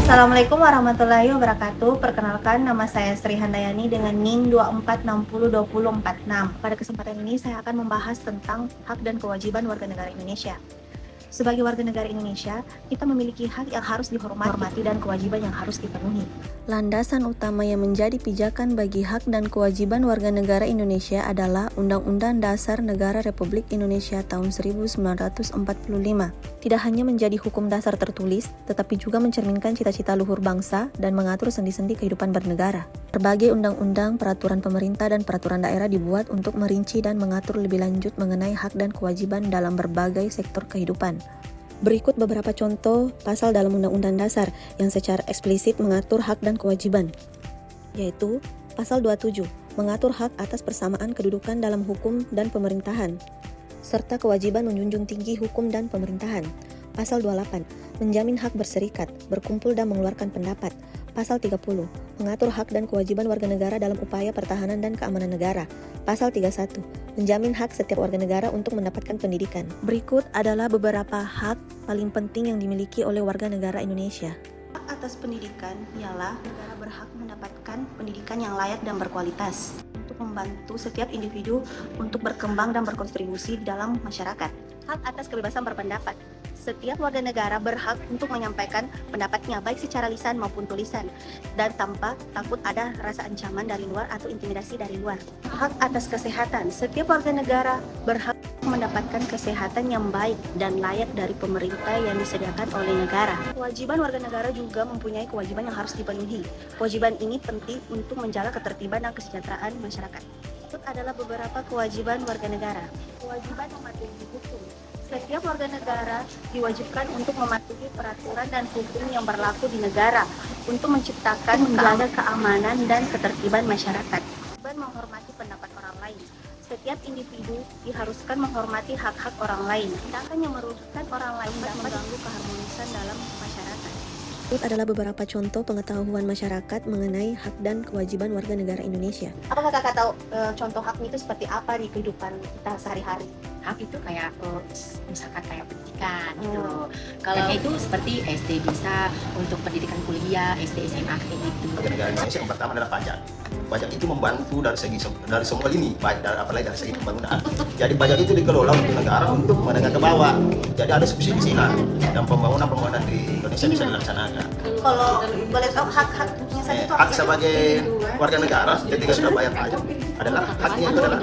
Assalamualaikum warahmatullahi wabarakatuh. Perkenalkan, nama saya Sri Handayani dengan NIM 24602046. Pada kesempatan ini saya akan membahas tentang hak dan kewajiban warga negara Indonesia. Sebagai warga negara Indonesia, kita memiliki hak yang harus dihormati dan kewajiban yang harus dipenuhi. Landasan utama yang menjadi pijakan bagi hak dan kewajiban warga negara Indonesia adalah Undang-Undang Dasar Negara Republik Indonesia tahun 1945. Tidak hanya menjadi hukum dasar tertulis, tetapi juga mencerminkan cita-cita luhur bangsa dan mengatur sendi-sendi kehidupan bernegara. Berbagai undang-undang, peraturan pemerintah, dan peraturan daerah dibuat untuk merinci dan mengatur lebih lanjut mengenai hak dan kewajiban dalam berbagai sektor kehidupan. Berikut beberapa contoh pasal dalam Undang-Undang Dasar yang secara eksplisit mengatur hak dan kewajiban, yaitu Pasal 27, mengatur hak atas persamaan kedudukan dalam hukum dan pemerintahan, serta kewajiban menjunjung tinggi hukum dan pemerintahan. Pasal 28, menjamin hak berserikat, berkumpul dan mengeluarkan pendapat. Pasal 30, mengatur hak dan kewajiban warga negara dalam upaya pertahanan dan keamanan negara. Pasal 31, menjamin hak setiap warga negara untuk mendapatkan pendidikan. Berikut adalah beberapa hak paling penting yang dimiliki oleh warga negara Indonesia. Hak atas pendidikan ialah negara berhak mendapatkan pendidikan yang layak dan berkualitas untuk membantu setiap individu untuk berkembang dan berkontribusi di dalam masyarakat. Hak atas kebebasan berpendapat. Setiap warga negara berhak untuk menyampaikan pendapatnya baik secara lisan maupun tulisan dan tanpa takut ada rasa ancaman dari luar atau intimidasi dari luar. Hak atas kesehatan. Setiap warga negara berhak mendapatkan kesehatan yang baik dan layak dari pemerintah yang disediakan oleh negara. Kewajiban warga negara juga mempunyai kewajiban yang harus dipenuhi. Kewajiban ini penting untuk menjaga ketertiban dan kesejahteraan masyarakat. Berikut adalah beberapa kewajiban warga negara. Kewajiban mematuhi hukum. Setiap warga negara diwajibkan untuk mematuhi peraturan dan hukum yang berlaku di negara untuk menciptakan menjaga keamanan dan ketertiban masyarakat. Dan menghormati pendapat orang lain. Setiap individu diharuskan menghormati hak-hak orang lain. Tindakan yang merugikan orang lain dan mengganggu keharmonisan dalam masyarakat. Berikut adalah beberapa contoh pengetahuan masyarakat mengenai hak dan kewajiban warga negara Indonesia. Apakah kakak tahu contoh hak itu seperti apa di kehidupan kita sehari-hari? Hak itu kayak misalkan kayak pendidikan gitu. Kalau itu seperti SD bisa untuk pendidikan kuliah, SD SMA kayak gitu. Warga negara Indonesia yang pertama adalah pajak. Pajak itu membantu dari semua lini, baik apalagi dari segi pembangunan. Jadi pajak itu dikelola untuk negara untuk menengah ke bawah. Jadi ada subsidi lah dan pembangunan di Indonesia bisa dilaksanakan. Kalau boleh tahu hak-haknya saya itu Hak sebagai warga negara ketika sudah bayar pajak adalah haknya itu adalah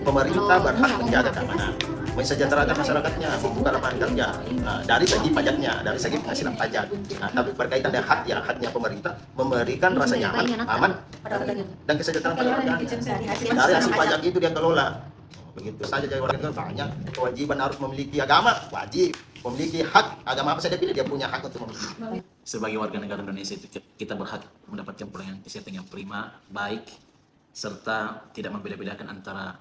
pemerintah berhak menjaga keamanan, mensejahterakan masyarakatnya, membuka lapangan kerja. Nah, dari segi pajaknya, dari segi penghasilan pajak. Nah, tapi berkaitan dengan haknya pemerintah memberikan rasa nyaman, aman, dan kesejahteraan pada warga. Dari hasil pajak itu dia kelola. Begitu saja jadi warga negara banyak kewajiban harus memiliki agama, wajib memiliki hak agama apa saja pilih dia punya hak untuk memiliki. Sebagai warga negara Indonesia itu kita berhak mendapatkan pelayanan kesehatan yang prima, baik, serta tidak membeda-bedakan antara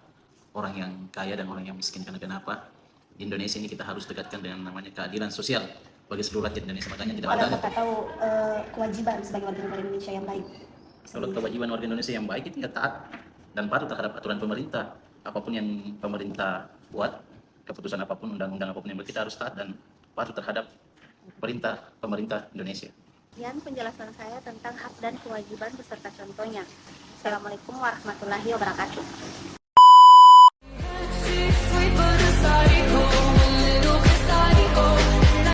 orang yang kaya dan orang yang miskin. Karena kenapa? Di Indonesia ini kita harus dekatkan dengan namanya keadilan sosial bagi seluruh rakyat Indonesia. Makanya tidak ada. Kakak tahu kewajiban sebagai warga negara Indonesia yang baik? Kalau kewajiban warga Indonesia yang baik itu ya taat dan patuh terhadap aturan pemerintah. Apapun yang pemerintah buat, keputusan apapun, undang-undang apapun yang kita harus taat dan patuh terhadap pemerintah Indonesia. Sekian penjelasan saya tentang hak dan kewajiban beserta contohnya. Assalamualaikum warahmatullahi wabarakatuh.